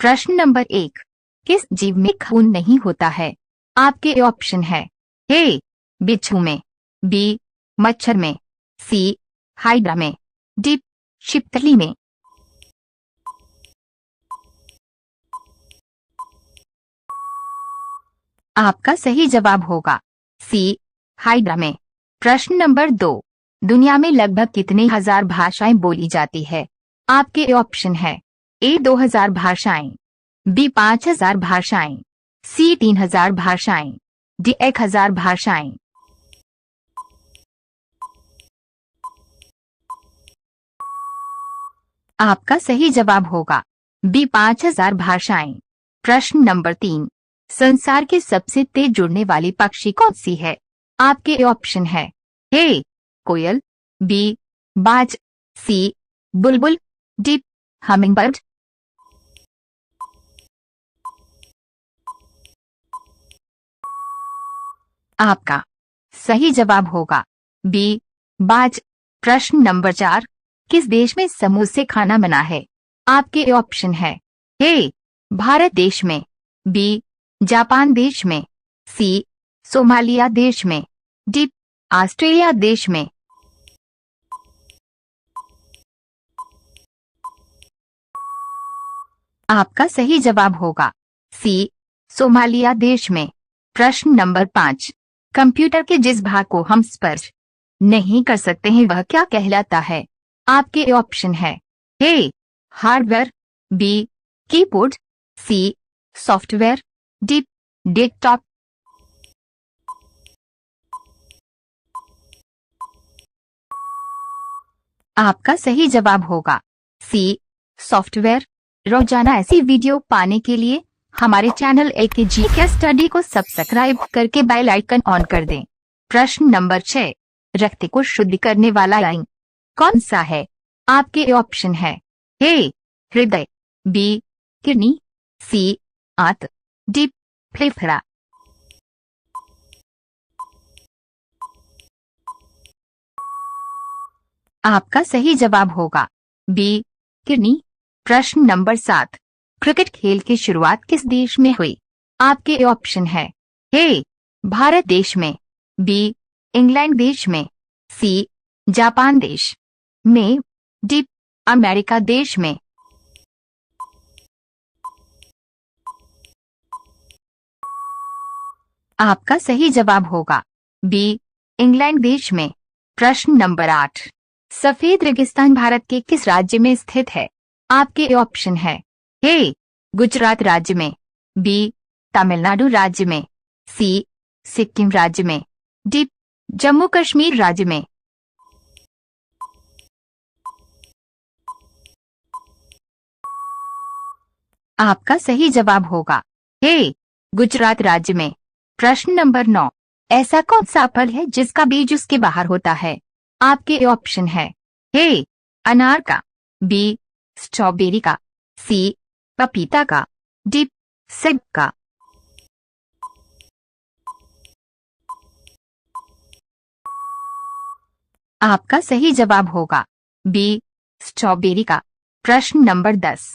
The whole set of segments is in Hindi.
प्रश्न नंबर 1, किस जीव में खून नहीं होता है? आपके ऑप्शन है ए बिच्छू में, बी मच्छर में, सी हाइड्रा में, डी छिपकली में। आपका सही जवाब होगा सी हाइड्रा में। प्रश्न नंबर 2, दुनिया में लगभग कितने हजार भाषाएं बोली जाती है? आपके ऑप्शन है ए 2000 भाषाएं, बी 5000 भाषाएं, सी 3000 भाषाएं, डी 1000 भाषाएं। आपका सही जवाब होगा बी 5000 भाषाएं। प्रश्न नंबर 3, संसार के सबसे तेज जुड़ने वाली पक्षी कौन सी है? आपके ऑप्शन है ए कोयल, बी बाज, सी बुलबुल, डी हमिंगबर्ड। आपका सही जवाब होगा बी बाज। प्रश्न नंबर 4, किस देश में समूह से खाना मना है? आपके ऑप्शन है ए भारत देश में, बी जापान देश में, सी सोमालिया देश में, डी ऑस्ट्रेलिया देश में। आपका सही जवाब होगा सी सोमालिया देश में। प्रश्न नंबर 5, कंप्यूटर के जिस भाग को हम स्पर्श नहीं कर सकते हैं वह क्या कहलाता है? आपके ऑप्शन है A hardware, B keyboard, C software, D desktop. आपका सही जवाब होगा सी सॉफ्टवेयर। रोजाना ऐसी वीडियो पाने के लिए हमारे चैनल एके जीके स्टडी को सब्सक्राइब करके बेल आइकन ऑन कर दें। प्रश्न नंबर 6, रक्त को शुद्ध करने वाला अंग कौन सा है? आपके ऑप्शन है ए हृदय, बी किडनी, सी आंत, डी फेफड़ा। आपका सही जवाब होगा बी किडनी। प्रश्न नंबर 7, क्रिकेट खेल की शुरुआत किस देश में हुई? आपके ऑप्शन है ए भारत देश में, बी इंग्लैंड देश में, सी जापान देश में, डी अमेरिका देश में। आपका सही जवाब होगा बी इंग्लैंड देश में। प्रश्न नंबर 8, सफेद रेगिस्तान भारत के किस राज्य में स्थित है? आपके ऑप्शन है ए गुजरात राज्य में, बी तमिलनाडु राज्य में, सी सिक्किम राज्य में, डी जम्मू कश्मीर राज्य में। आपका सही जवाब होगा ए गुजरात राज्य में। प्रश्न नंबर 9, ऐसा कौन सा फल है जिसका बीज उसके बाहर होता है? आपके ऑप्शन है ए अनार का, बी स्ट्रॉबेरी का, सी पपीता का, डी सेब का। आपका सही जवाब होगा बी स्ट्रॉबेरी का। प्रश्न नंबर 10,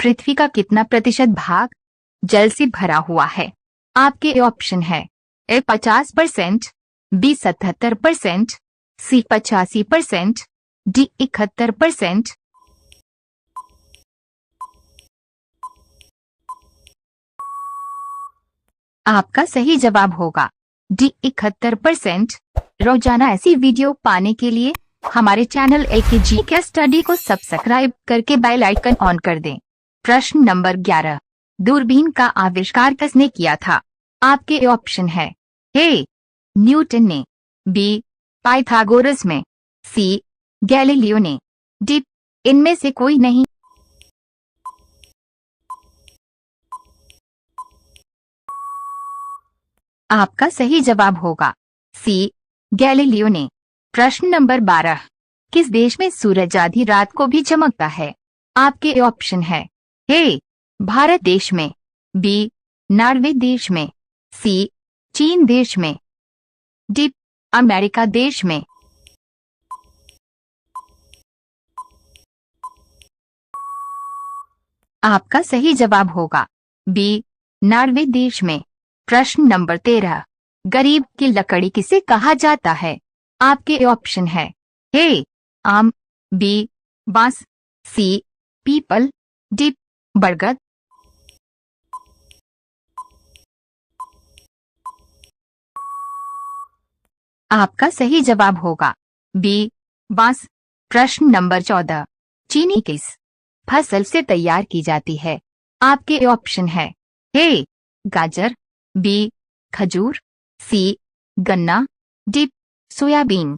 पृथ्वी का कितना प्रतिशत भाग जल से भरा हुआ है? आपके ऑप्शन है ए 50%, बी 77%, सी 85%, डी 71%। आपका सही जवाब होगा डी 71%। रोजाना ऐसी वीडियो पाने के लिए हमारे चैनल एके जीके स्टडी को सब्सक्राइब करके बेल आइकन ऑन कर दें। प्रश्न नंबर 11, दूरबीन का आविष्कार किसने किया था? आपके ऑप्शन है ए न्यूटन ने, बी पाइथागोरस में, सी गैलीलियो ने, डी इनमें से कोई नहीं। आपका सही जवाब होगा सी गैलीलियो ने। प्रश्न नंबर 12, किस देश में सूरज आधी रात को भी चमकता है? आपके ऑप्शन है ए भारत देश में, बी नॉर्वे देश में, सी चीन देश में, डी अमेरिका देश में। आपका सही जवाब होगा बी, नॉर्वे देश में। प्रश्न नंबर 13, गरीब की लकड़ी किसे कहा जाता है? आपके ऑप्शन है ए, आम, बी, बांस, सी, पीपल, डी, बरगद। आपका सही जवाब होगा बी, बांस। प्रश्न नंबर 14, चीनी किस फसल से तैयार की जाती है? आपके ऑप्शन है ए, गाजर, बी, खजूर, सी, गन्ना, डी, सोयाबीन।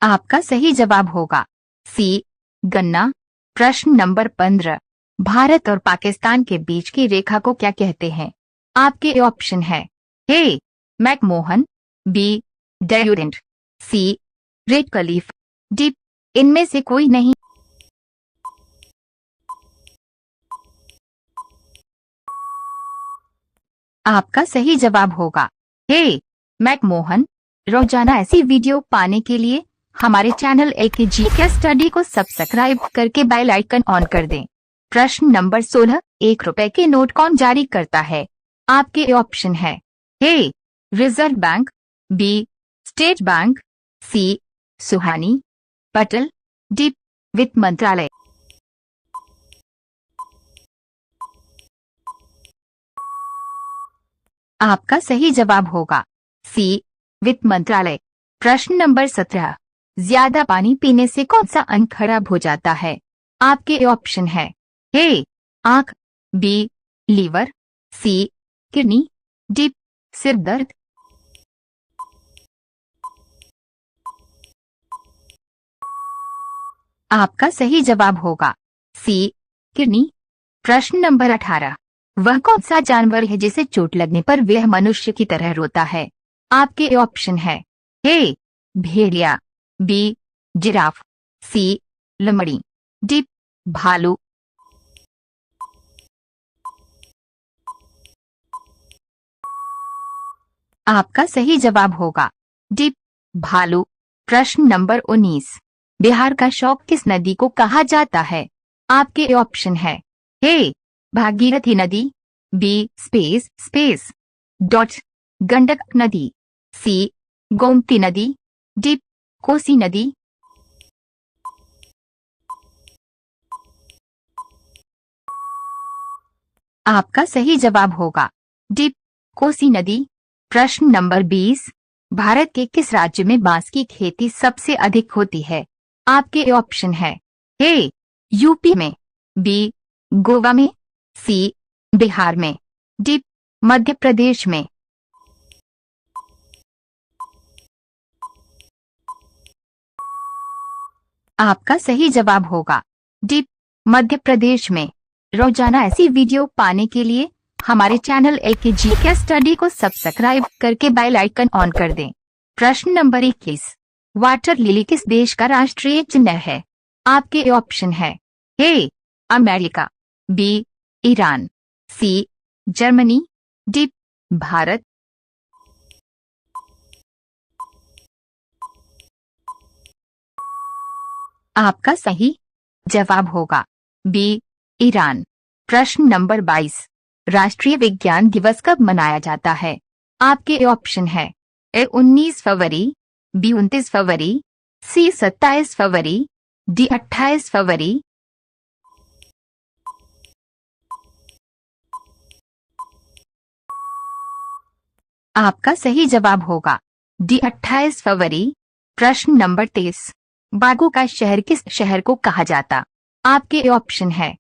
आपका सही जवाब होगा सी, गन्ना। प्रश्न नंबर 15, भारत और पाकिस्तान के बीच की रेखा को क्या कहते हैं? आपके ऑप्शन है ए, मैकमोहन, बी, ड्यूरेंट, सी, रेड क्लिफ, डी, इनमें से कोई नहीं। आपका सही जवाब होगा ए, मैकमोहन। रोजाना ऐसी वीडियो पाने के लिए हमारे चैनल एलके जीके स्टडी को सब्सक्राइब करके बेल आइकन ऑन कर दें। प्रश्न नंबर 16, 1 रुपए के नोट कौन जारी करता है? आपके ऑप्शन है A, Reserve Bank, B, State Bank, C, Suhani, Patel, D, वित्त मंत्रालय। आपका सही जवाब होगा सी, वित्त मंत्रालय। प्रश्न नंबर 17, ज्यादा पानी पीने से कौन सा अंग खराब हो जाता है? आपके ऑप्शन है ए, आंख, बी, लीवर, सी, किडनी, डी, सिर दर्द। आपका सही जवाब होगा सी, किडनी। प्रश्न नंबर 18, वह कौन सा जानवर है जिसे चोट लगने पर वह मनुष्य की तरह रोता है? आपके ऑप्शन है ए, भेड़िया, बी, जिराफ, सी, लोमड़ी, डी, भालू। आपका सही जवाब होगा डी, भालू। प्रश्न नंबर 19, बिहार का शौक किस नदी को कहा जाता है? आपके ऑप्शन है ए, भागीरथी नदी, बी, स्पेस डॉट गंडक नदी, सी, गोमती नदी, डी, कोसी नदी। आपका सही जवाब होगा डी, कोसी नदी। प्रश्न नंबर 20, भारत के किस राज्य में बांस की खेती सबसे अधिक होती है? आपके ऑप्शन है ए, यूपी में, बी, गोवा में, सी, बिहार में, डी, मध्य प्रदेश में। आपका सही जवाब होगा डी, मध्य प्रदेश में। रोजाना ऐसी वीडियो पाने के लिए हमारे चैनल एलके जीके स्टडी को सब्सक्राइब करके बेल आइकन ऑन कर दें। प्रश्न नंबर 21, वाटर लिली किस देश का राष्ट्रीय चिन्ह है? आपके ऑप्शन है ए, अमेरिका, बी, ईरान, सी, जर्मनी, डी, भारत। आपका सही जवाब होगा बी, ईरान। प्रश्न नंबर 22, राष्ट्रीय विज्ञान दिवस कब मनाया जाता है? आपके ऑप्शन है ए, 19 फरवरी, बी, 29 फरवरी, सी, 27 फरवरी, डी, 28 फरवरी। आपका सही जवाब होगा डी, 28 फरवरी। प्रश्न नंबर 23, बागों का शहर किस शहर को कहा जाता? आपके ऑप्शन है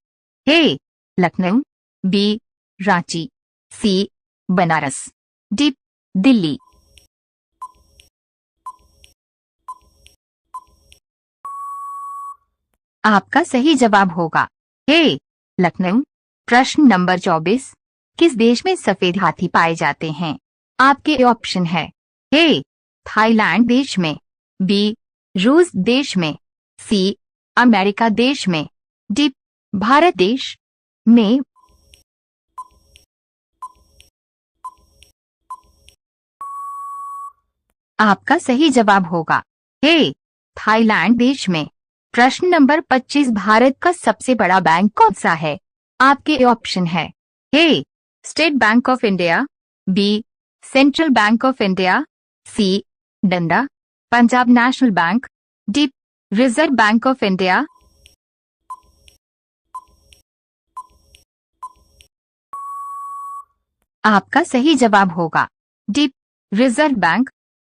ए, लखनऊ, बी, रांची, सी, बनारस, डी, दिल्ली। आपका सही जवाब होगा ए, लखनऊ। प्रश्न नंबर 24, किस देश में सफेद हाथी पाए जाते हैं? आपके ऑप्शन है ए, थाईलैंड देश में, बी, रूस देश में, सी, अमेरिका देश में, डी, भारत देश में। आपका सही जवाब होगा ए, थाईलैंड देश में। प्रश्न नंबर 25, भारत का सबसे बड़ा बैंक कौन सा है? आपके ऑप्शन है A State Bank of India, B Central Bank of India, C डंडा Punjab National Bank, D Reserve Bank of India. आपका सही जवाब होगा D Reserve Bank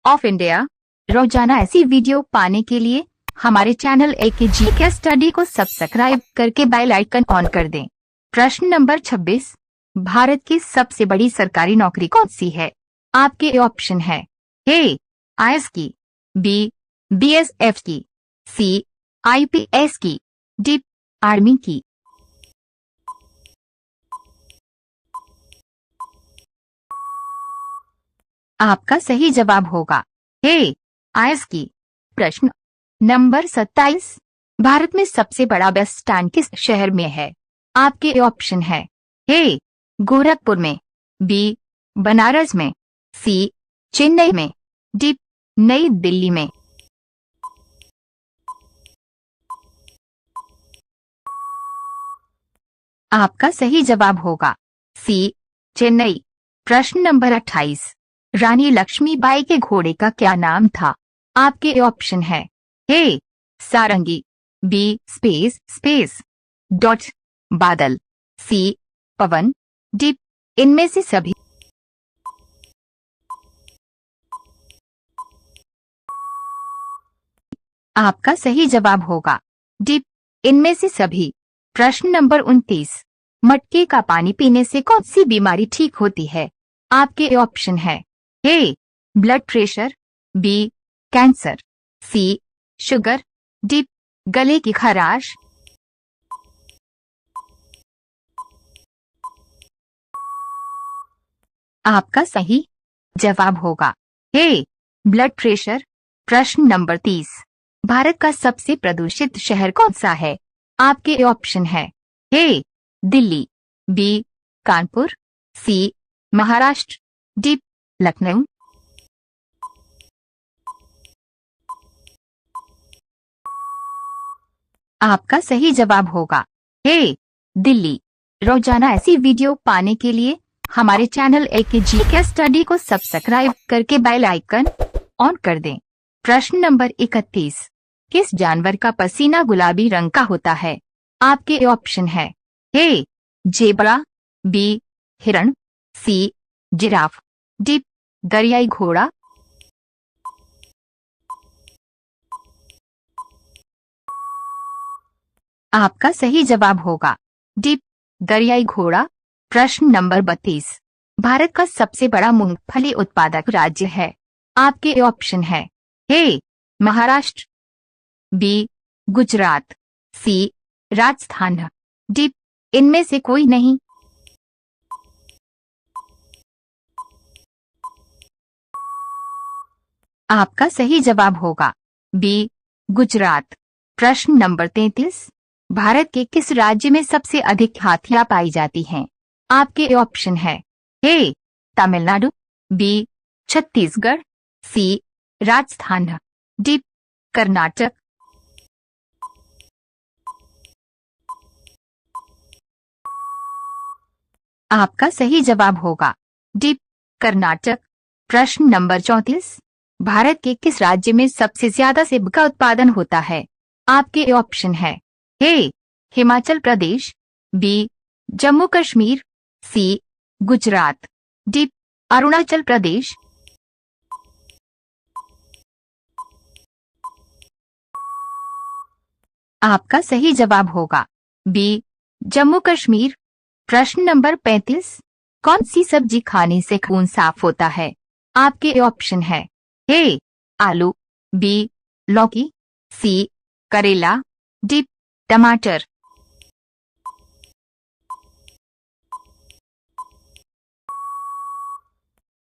of India. रोजाना ऐसी वीडियो पाने के लिए हमारे चैनल एलकेजी के स्टडी को सब्सक्राइब करके बेल आइकन ऑन कर दें। प्रश्न नंबर 26, भारत की सबसे बड़ी सरकारी नौकरी कौन सी है? आपके ऑप्शन है ए आईएएस की, बी बीएसएफ की, सी आईपीएस की, डी आर्मी की। आपका सही जवाब होगा ए आईएएस की। प्रश्न नंबर 27, भारत में सबसे बड़ा बस स्टैंड किस शहर में है? आपके ऑप्शन है ए गोरखपुर में, बी बनारस में, सी चेन्नई में, डी नई दिल्ली में। आपका सही जवाब होगा सी चेन्नई। प्रश्न नंबर 28, रानी लक्ष्मीबाई के घोड़े का क्या नाम था? आपके ऑप्शन है ए सारंगी, बी स्पेस डॉट बादल, सी पवन, डी इनमें से सभी। आपका सही जवाब होगा डी इनमें से सभी। प्रश्न नंबर 29, मटके का पानी पीने से कौन सी बीमारी ठीक होती है? आपके ऑप्शन है ए ब्लड प्रेशर, बी कैंसर, सी शुगर, डी गले की खराश। आपका सही जवाब होगा ए ब्लड प्रेशर। प्रश्न नंबर 30, भारत का सबसे प्रदूषित शहर कौन सा है? आपके ऑप्शन है ए दिल्ली, बी कानपुर, सी महाराष्ट्र, डी लखनऊ। आपका सही जवाब होगा ए दिल्ली। रोजाना ऐसी वीडियो पाने के लिए हमारे चैनल एलकेजी के स्टडी को सब्सक्राइब करके बेल आइकन ऑन कर दें। प्रश्न नंबर 31, किस जानवर का पसीना गुलाबी रंग का होता है? आपके ऑप्शन है ए जेब्रा, बी हिरण, सी जिराफ, डी दरियाई घोड़ा। आपका सही जवाब होगा डी दरियाई घोड़ा। प्रश्न नंबर 32, भारत का सबसे बड़ा मूंगफली उत्पादक राज्य है? आपके ऑप्शन है ए महाराष्ट्र, बी गुजरात, सी राजस्थान, डी इनमें से कोई नहीं। आपका सही जवाब होगा बी गुजरात। प्रश्न नंबर 33, भारत के किस राज्य में सबसे अधिक हाथियां पाई जाती हैं? आपके ऑप्शन है ए तमिलनाडु, बी छत्तीसगढ़, सी राजस्थान, डी कर्नाटक। आपका सही जवाब होगा डी कर्नाटक। प्रश्न नंबर 34, भारत के किस राज्य में सबसे ज्यादा सेब का उत्पादन होता है? आपके ऑप्शन है ए हिमाचल प्रदेश, बी जम्मू कश्मीर, सी गुजरात, डी अरुणाचल प्रदेश। आपका सही जवाब होगा बी जम्मू कश्मीर। प्रश्न नंबर 35, कौन सी सब्जी खाने से खून साफ होता है? आपके ऑप्शन है ए आलू, बी लौकी, सी करेला, डी टमाटर।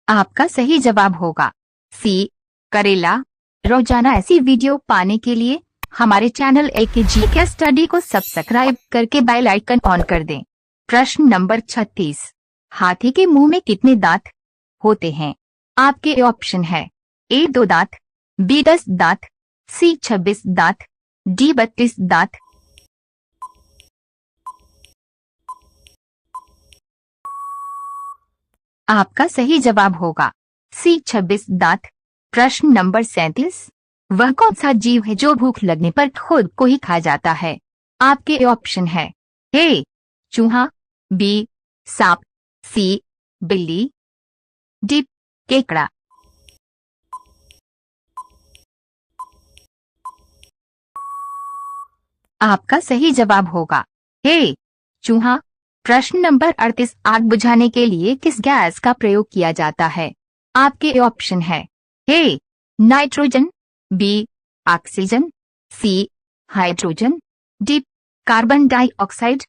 आपका सही जवाब होगा सी करेला। रोजाना ऐसी वीडियो पाने के लिए हमारे चैनल एलकेजी के स्टडी को सब्सक्राइब करके बेल आइकन ऑन कर दें। प्रश्न नंबर 36, हाथी के मुंह में कितने दांत होते हैं? आपके ऑप्शन है ए 2 दांत, बी 10 दांत, सी 26 दांत, डी 32 दांत। आपका सही जवाब होगा सी 26 दांत। प्रश्न नंबर 37, वह कौन सा जीव है जो भूख लगने पर खुद को ही खा जाता है? आपके ऑप्शन है ए चूहा, बी सांप, सी बिल्ली, डी केकड़ा। आपका सही जवाब होगा ए चूहा। प्रश्न नंबर 38, आग बुझाने के लिए किस गैस का प्रयोग किया जाता है? आपके ऑप्शन है A nitrogen, B oxygen, C hydrogen, D carbon dioxide.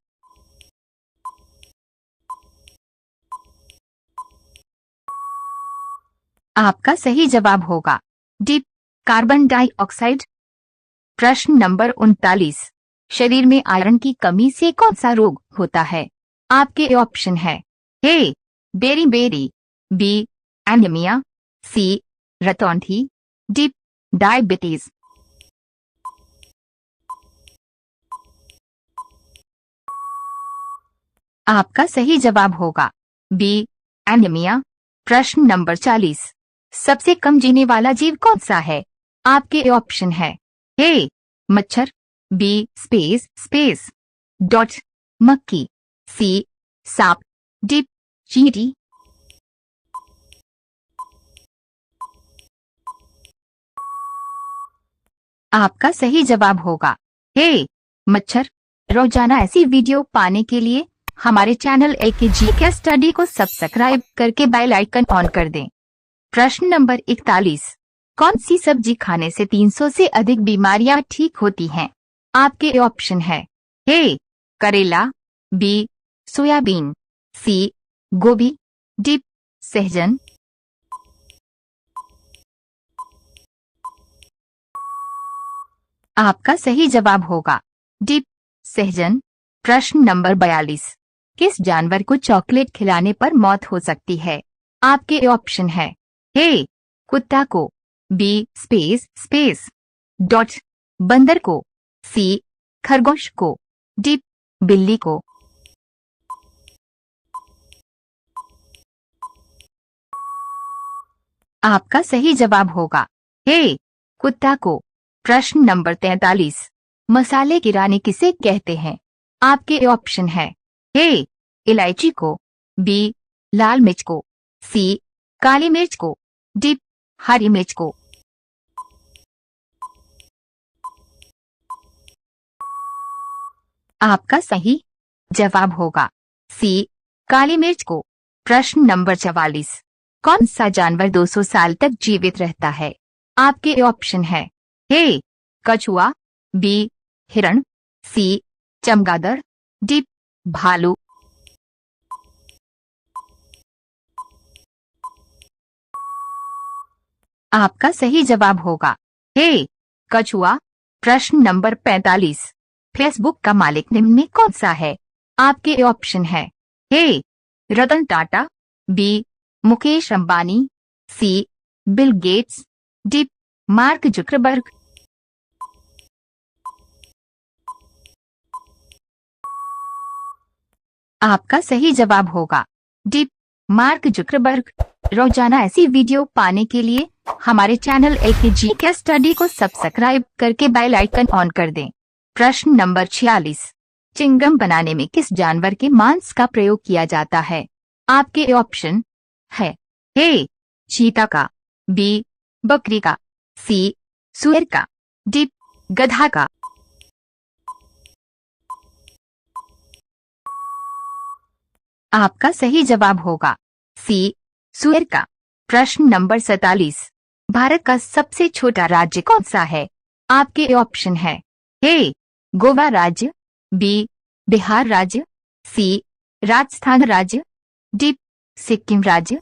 आपका सही जवाब होगा डी कार्बन डाइऑक्साइड। प्रश्न नंबर 39, शरीर में आयरन की कमी से कौन सा रोग होता है? आपके ऑप्शन है ए बेरी, बी एनीमिया, सी रतौंधी, डी डायबिटीज। आपका सही जवाब होगा बी एनीमिया। प्रश्न नंबर 40, सबसे कम जीने वाला जीव कौन सा है? आपके ऑप्शन है ए मच्छर, बी स्पेस डॉट मक्खी, सी सांप, डी चींटी। आपका सही जवाब होगा ए मच्छर। रोजाना ऐसी वीडियो पाने के लिए हमारे चैनल एलकेजी के स्टडी को सब्सक्राइब करके बेल आइकन ऑन कर दें। प्रश्न नंबर 41, कौन सी सब्जी खाने से 300 से अधिक बीमारियां ठीक होती हैं? आपके ऑप्शन है ए करेला, बी सोयाबीन, सी गोभी, डी सहजन। आपका सही जवाब होगा डी सहजन। प्रश्न नंबर 42, किस जानवर को चॉकलेट खिलाने पर मौत हो सकती है? आपके ऑप्शन है ए कुत्ता को, बी स्पेस डॉट बंदर को, सी खरगोश को, डी बिल्ली को। आपका सही जवाब होगा ए कुत्ता को। प्रश्न नंबर 43, मसाले की रानी किसे कहते हैं? आपके ऑप्शन है ए इलायची को, बी लाल मिर्च को, सी काली मिर्च को, डी हरी मिर्च को। आपका सही जवाब होगा सी काली मिर्च को। प्रश्न नंबर 44, कौन सा जानवर 200 साल तक जीवित रहता है? आपके ऑप्शन है ए कछुआ, बी हिरण, सी चमगादड़, डी भालू। आपका सही जवाब होगा ए कछुआ। प्रश्न नंबर 45, फेसबुक का मालिक निम्न में कौन सा है? आपके ऑप्शन है A Ratan Tata, B Mukesh Ambani, C Bill Gates, D Mark Zuckerberg. आपका सही जवाब होगा डी मार्क जुकरबर्ग। रोजाना ऐसी वीडियो पाने के लिए हमारे चैनल एलकेजी के स्टडी को सब्सक्राइब करके बेल आइकन ऑन कर दें। प्रश्न नंबर 46, चिंगम बनाने में किस जानवर के मांस का प्रयोग किया जाता है? आपके ऑप्शन है ए चीता का, बी बकरी का, सी सुअर का, डी गधा का। आपका सही जवाब होगा सी सुअर का। प्रश्न नंबर 47, भारत का सबसे छोटा राज्य कौन सा है? आपके ऑप्शन है ए गोवा राज्य, बी बिहार राज्य, सी राजस्थान राज्य, डी सिक्किम राज्य।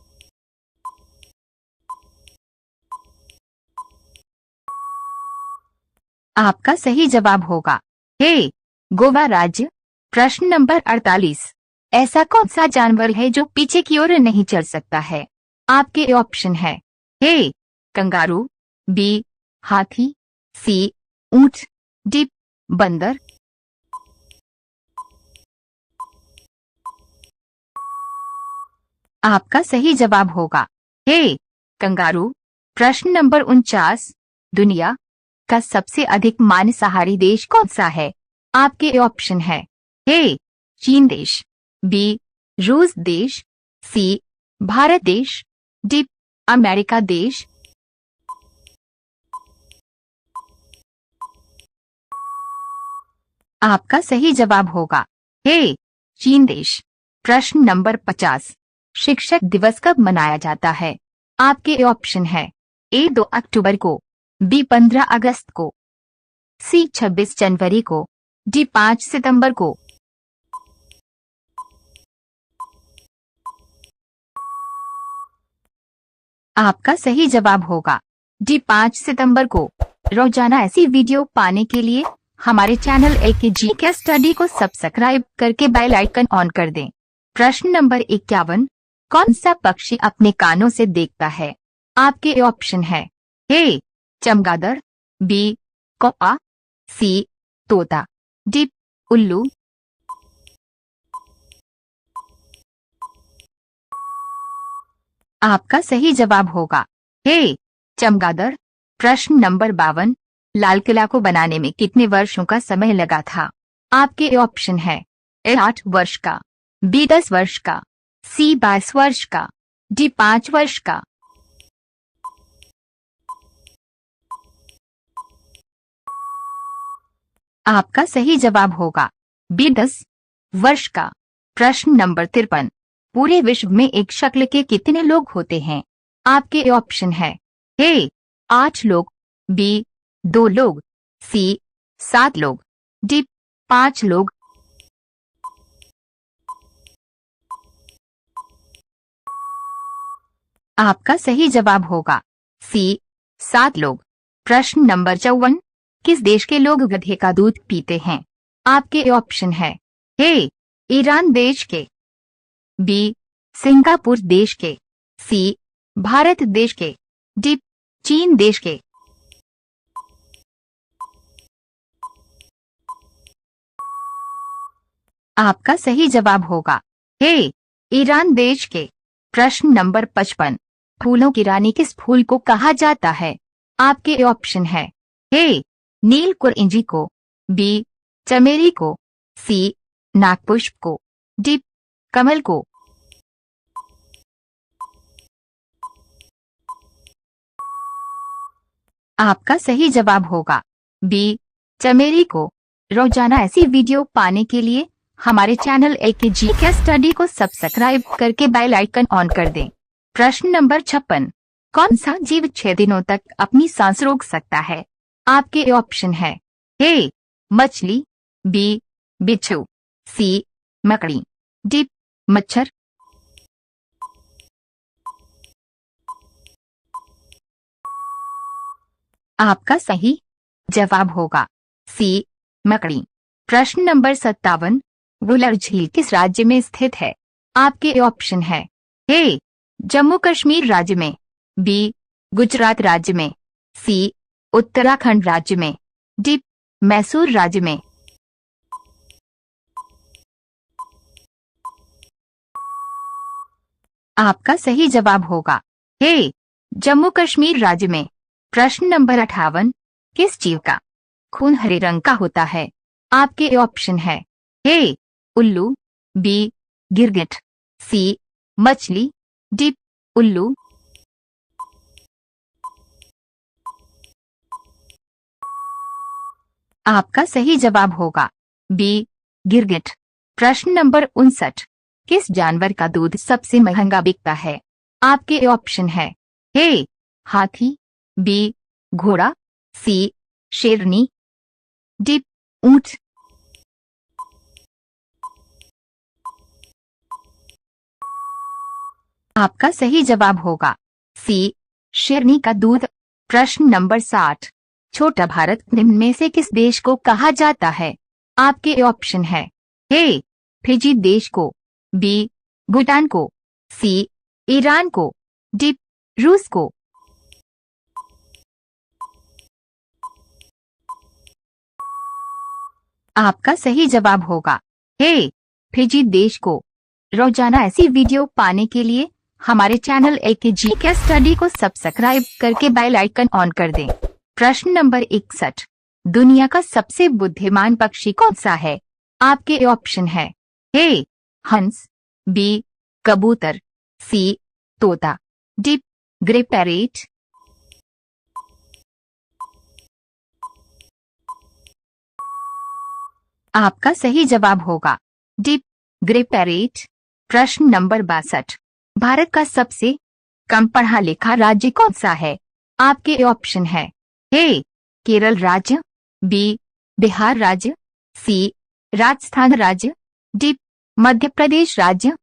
आपका सही जवाब होगा ए गोवा राज्य। प्रश्न नंबर 48, ऐसा कौन सा जानवर है जो पीछे की ओर नहीं चल सकता है? आपके ऑप्शन है ए कंगारू, बी हाथी, सी ऊंट, डी बंदर। आपका सही जवाब होगा ए कंगारू। प्रश्न नंबर 49, दुनिया का सबसे अधिक मांसाहारी देश कौन सा है? आपके ऑप्शन है ए चीन देश, बी रूस देश, सी भारत देश, डी अमेरिका देश। आपका सही जवाब होगा ए चीन देश। प्रश्न नंबर 50, शिक्षक दिवस कब मनाया जाता है? आपके ऑप्शन है ए 2 अक्टूबर को, बी 15 अगस्त को, सी 26 जनवरी को, डी 5 सितंबर को। आपका सही जवाब होगा डी 5 सितंबर को। रोजाना ऐसी वीडियो पाने के लिए हमारे चैनल LKG के स्टडी को सब्सक्राइब करके बेल आइकन ऑन कर दें। प्रश्न नंबर 51, कौन सा पक्षी अपने कानों से देखता है? आपके ऑप्शन है ए चमगादड़, बी कौआ, सी तोता, डी उल्लू। आपका सही जवाब होगा ए चमगादड़। प्रश्न नंबर 52, लाल किला को बनाने में कितने वर्षों का समय लगा था? आपके ऑप्शन है ए 8 वर्ष का, बी 10 वर्ष का, सी 22 वर्ष का, डी 5 वर्ष का। आपका सही जवाब होगा बी 10 वर्ष का। प्रश्न नंबर 53, पूरे विश्व में एक शक्ल के कितने लोग होते हैं? आपके ऑप्शन है ए 8 लोग, बी 2 लोग, सी 7 लोग, डी 5 लोग। आपका सही जवाब होगा सी 7 लोग। प्रश्न नंबर 54, किस देश के लोग गधे का दूध पीते हैं? आपके ऑप्शन है ए ईरान देश के, बी सिंगापुर देश के, सी भारत देश के, डी चीन देश के। आपका सही जवाब होगा ए ईरान देश के। प्रश्न नंबर 55, फूलों की रानी किस फूल को कहा जाता है? आपके ऑप्शन है ए नीलकुरिंजी को, बी चमेली को, सी नागपुष्प को, डी कमल को। आपका सही जवाब होगा बी चमेली को। रोजाना ऐसी वीडियो पाने के लिए हमारे चैनल LKG के स्टडी को सब्सक्राइब करके बेल आइकन ऑन कर दें। प्रश्न नंबर 56, कौन सा जीव 6 दिनों तक अपनी सांस रोक सकता है? आपके ऑप्शन है ए मछली, बी बिच्छू, सी मकड़ी, डी मच्छर। आपका सही जवाब होगा सी मकड़ी। प्रश्न नंबर 57, वुलर झील किस राज्य में स्थित है? आपके ऑप्शन है ए जम्मू कश्मीर राज्य में, बी गुजरात राज्य में, सी उत्तराखंड राज्य में, डी मैसूर राज्य में। आपका सही जवाब होगा ए जम्मू कश्मीर राज्य में। प्रश्न नंबर 58, किस जीव का खून हरे रंग का होता है? आपके ऑप्शन है ए उल्लू, बी गिरगिट, सी मछली, डी उल्लू। आपका सही जवाब होगा बी गिरगिट। प्रश्न नंबर 59, किस जानवर का दूध सबसे महंगा बिकता है? आपके ऑप्शन है ए हाथी, बी घोड़ा, सी शेरनी, डी ऊंट। आपका सही जवाब होगा सी शेरनी का दूध। प्रश्न नंबर 60, छोटा भारत निम्न में से किस देश को कहा जाता है? आपके ऑप्शन है ए फिजी देश को, बी भूटान को, सी ईरान को, डी रूस को। आपका सही जवाब होगा ए, फिजी देश को। रोजाना ऐसी वीडियो पाने के लिए हमारे चैनल LKG के स्टडी को सब्सक्राइब करके बेल आइकन ऑन कर दें। प्रश्न नंबर 61, दुनिया का सबसे बुद्धिमान पक्षी कौन सा है? आपके ऑप्शन है ए, हंस, बी, कबूतर, सी, तोता, डी, ग्रे पैरेट। आपका सही जवाब होगा डी, ग्रे पैरेट। प्रश्न नंबर 62, भारत का सबसे कम पढ़ा लिखा राज्य कौन सा है? आपके ऑप्शन है ए, केरल राज्य, बी, बिहार राज्य, सी, राजस्थान राज्य, डी, मध्य प्रदेश राज्य।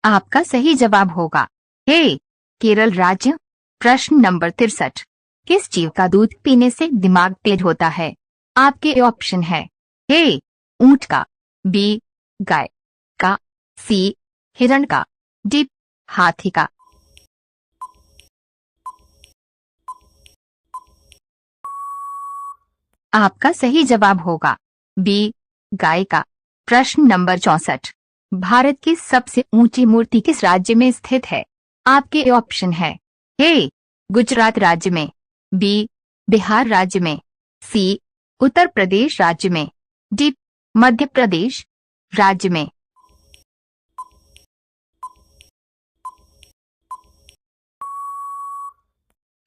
आपका सही जवाब होगा ए, केरल राज्य। प्रश्न नंबर 63, किस जीव का दूध पीने से दिमाग तेज होता है? आपके ऑप्शन है ए, ऊंट का, बी, गाय का, सी, हिरण का, डी, हाथी का। आपका सही जवाब होगा बी, गाय का। प्रश्न नंबर 64, भारत की सबसे ऊंची मूर्ति किस राज्य में स्थित है? आपके ऑप्शन है ए, गुजरात राज्य में, बी, बिहार राज्य में, सी, उत्तर प्रदेश राज्य में, डी, मध्य प्रदेश राज्य में।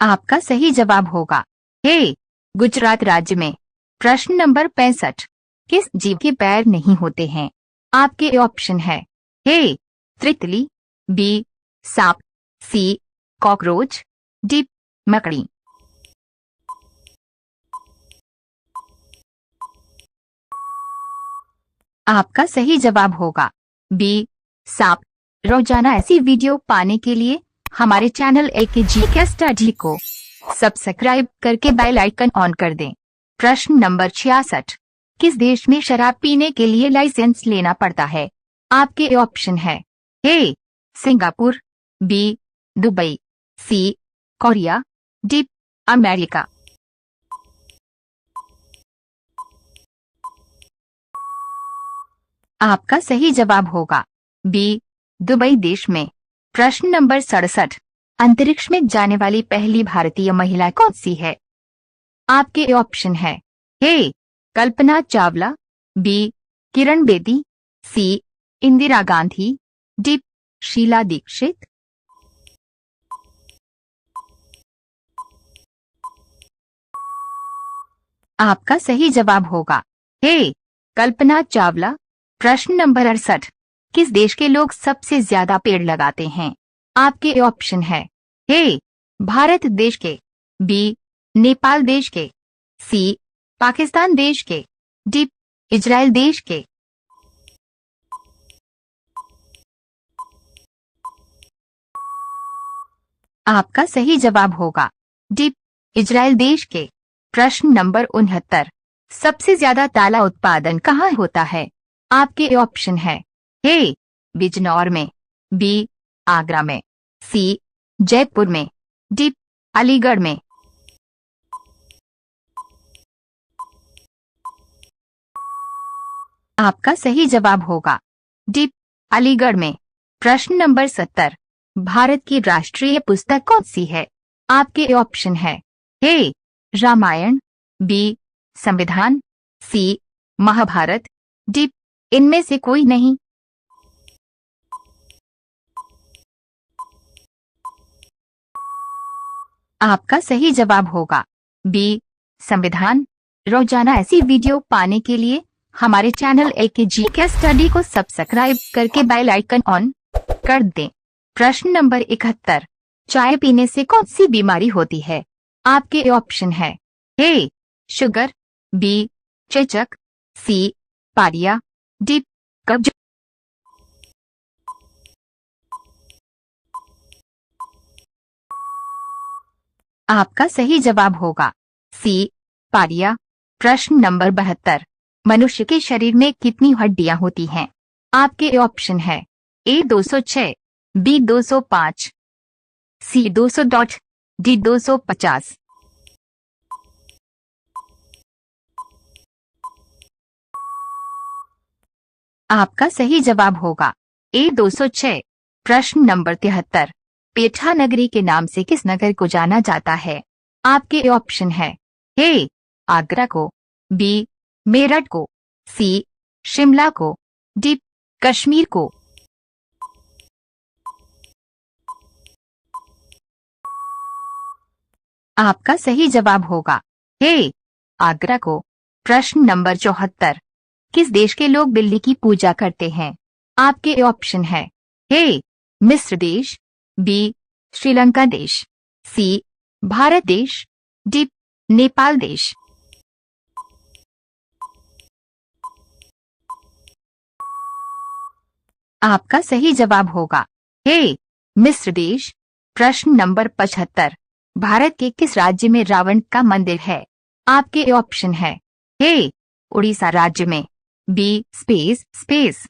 आपका सही जवाब होगा ए, गुजरात राज्य में। प्रश्न नंबर 65, किस जीव के पैर नहीं होते हैं? आपके ऑप्शन है ए, तितली, बी, सांप, सी, कॉकरोच, डी, मकड़ी। आपका सही जवाब होगा बी, सांप। रोजाना ऐसी वीडियो पाने के लिए हमारे चैनल LKG के स्टडी को सब्सक्राइब करके बेल आइकन ऑन कर दें। प्रश्न नंबर 66, किस देश में शराब पीने के लिए लाइसेंस लेना पड़ता है? आपके ऑप्शन है ए, सिंगापुर, बी, दुबई, सी, कोरिया, डी, अमेरिका। आपका सही जवाब होगा बी, दुबई देश में। प्रश्न नंबर 67, अंतरिक्ष में जाने वाली पहली भारतीय महिला कौन सी है? आपके ऑप्शन है ए, कल्पना चावला, बी, किरण बेदी, सी, इंदिरा गांधी, डी, शीला दीक्षित। आपका सही जवाब होगा ए, कल्पना चावला। प्रश्न नंबर 68, किस देश के लोग सबसे ज्यादा पेड़ लगाते हैं? आपके ऑप्शन है ए, भारत देश के, बी, नेपाल देश के, सी, पाकिस्तान देश के, डी, इजराइल देश के। आपका सही जवाब होगा डी, इजराइल देश के। प्रश्न नंबर 69, सबसे ज्यादा ताला उत्पादन कहाँ होता है? आपके ऑप्शन है ए, बिजनौर में, बी, आगरा में, सी, जयपुर में, डी, अलीगढ़ में। आपका सही जवाब होगा डी, अलीगढ़ में। प्रश्न नंबर 70, भारत की राष्ट्रीय पुस्तक कौन सी है? आपके ऑप्शन है ए, रामायण, बी, संविधान, सी, महाभारत, डी, इनमें से कोई नहीं। आपका सही जवाब होगा बी, संविधान। रोजाना ऐसी वीडियो पाने के लिए हमारे चैनल LKG के स्टडी को सब्सक्राइब करके बेल आइकन ऑन कर दें। प्रश्न नंबर 71, चाय पीने से कौन सी बीमारी होती है? आपके ऑप्शन है ए, शुगर, बी, चेचक, सी, पारिया, डी, कब्ज। आपका सही जवाब होगा सी, पारिया। प्रश्न नंबर 72, मनुष्य के शरीर में कितनी हड्डियां होती हैं? आपके ऑप्शन है ए, 206, बी, 205, सी, 200, डी 250। आपका सही जवाब होगा ए 206। प्रश्न नंबर 73। पेठा नगरी के नाम से किस नगर को जाना जाता है? आपके ऑप्शन है ए आगरा को, बी मेरठ को, सी शिमला को, डी कश्मीर को। आपका सही जवाब होगा ए आगरा को। प्रश्न नंबर 74। किस देश के लोग बिल्ली की पूजा करते हैं? आपके ऑप्शन है ए मिस्र देश, बी श्रीलंका देश, सी भारत देश, डी नेपाल देश। आपका सही जवाब होगा ए मिस्र देश। प्रश्न नंबर 75। भारत के किस राज्य में रावण का मंदिर है? आपके ऑप्शन है ए उड़ीसा राज्य में, बी स्पेस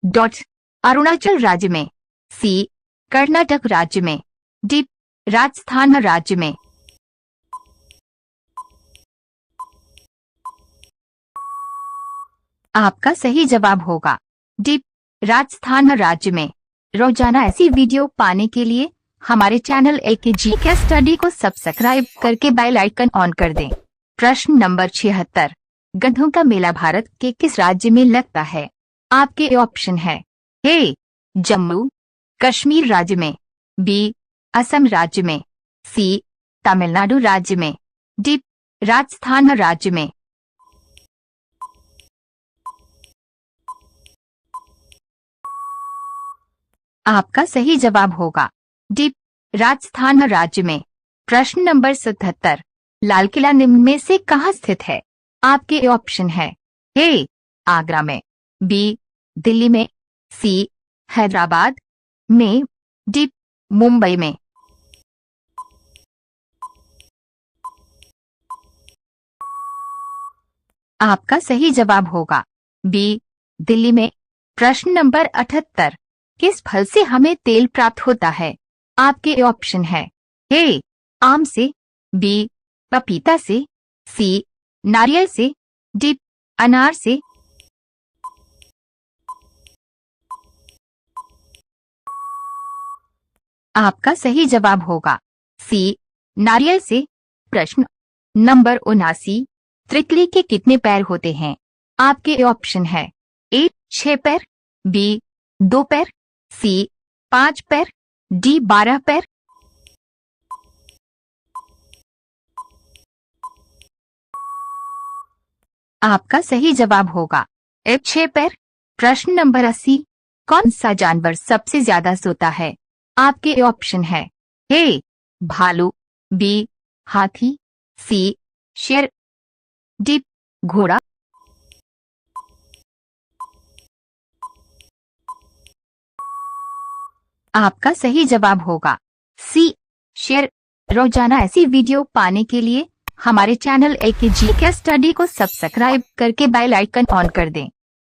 डॉट अरुणाचल राज्य में, सी कर्नाटक राज्य में, डी राजस्थान राज्य में। आपका सही जवाब होगा डी राजस्थान राज्य में। रोजाना ऐसी वीडियो पाने के लिए हमारे चैनल एलके जीके स्टडी को सब्सक्राइब करके बेल आइकन ऑन कर दें। प्रश्न नंबर 76। गधों का मेला भारत के किस राज्य में लगता है? आपके ऑप्शन है ए जम्मू कश्मीर राज्य में, बी असम राज्य में, सी तमिलनाडु राज्य में, डी राजस्थान राज्य में। आपका सही जवाब होगा डी राजस्थान राज्य में। प्रश्न नंबर 77। लाल किला निम्न में से कहाँ स्थित है? आपके ऑप्शन है ए आगरा में, बी दिल्ली में, सी हैदराबाद में, डी मुंबई में। आपका सही जवाब होगा बी दिल्ली में। प्रश्न नंबर 78। किस फल से हमें तेल प्राप्त होता है? आपके ऑप्शन है ए आम से, बी पपीता से, सी नारियल से, डी अनार से। आपका सही जवाब होगा सी नारियल से। प्रश्न नंबर 79। तितली के कितने पैर होते हैं? आपके ऑप्शन है ए 6 पैर, बी 2 पैर, सी 5 पैर, डी 12 पैर। आपका सही जवाब होगा ए 6 पैर। प्रश्न नंबर 80। कौन सा जानवर सबसे ज्यादा सोता है? आपके ऑप्शन है ए भालू, बी हाथी, सी शेर, डी घोड़ा। आपका सही जवाब होगा सी शेर। रोजाना ऐसी वीडियो पाने के लिए हमारे चैनल एलके जीके स्टडी को सब्सक्राइब करके बेल आइकन ऑन कर दें।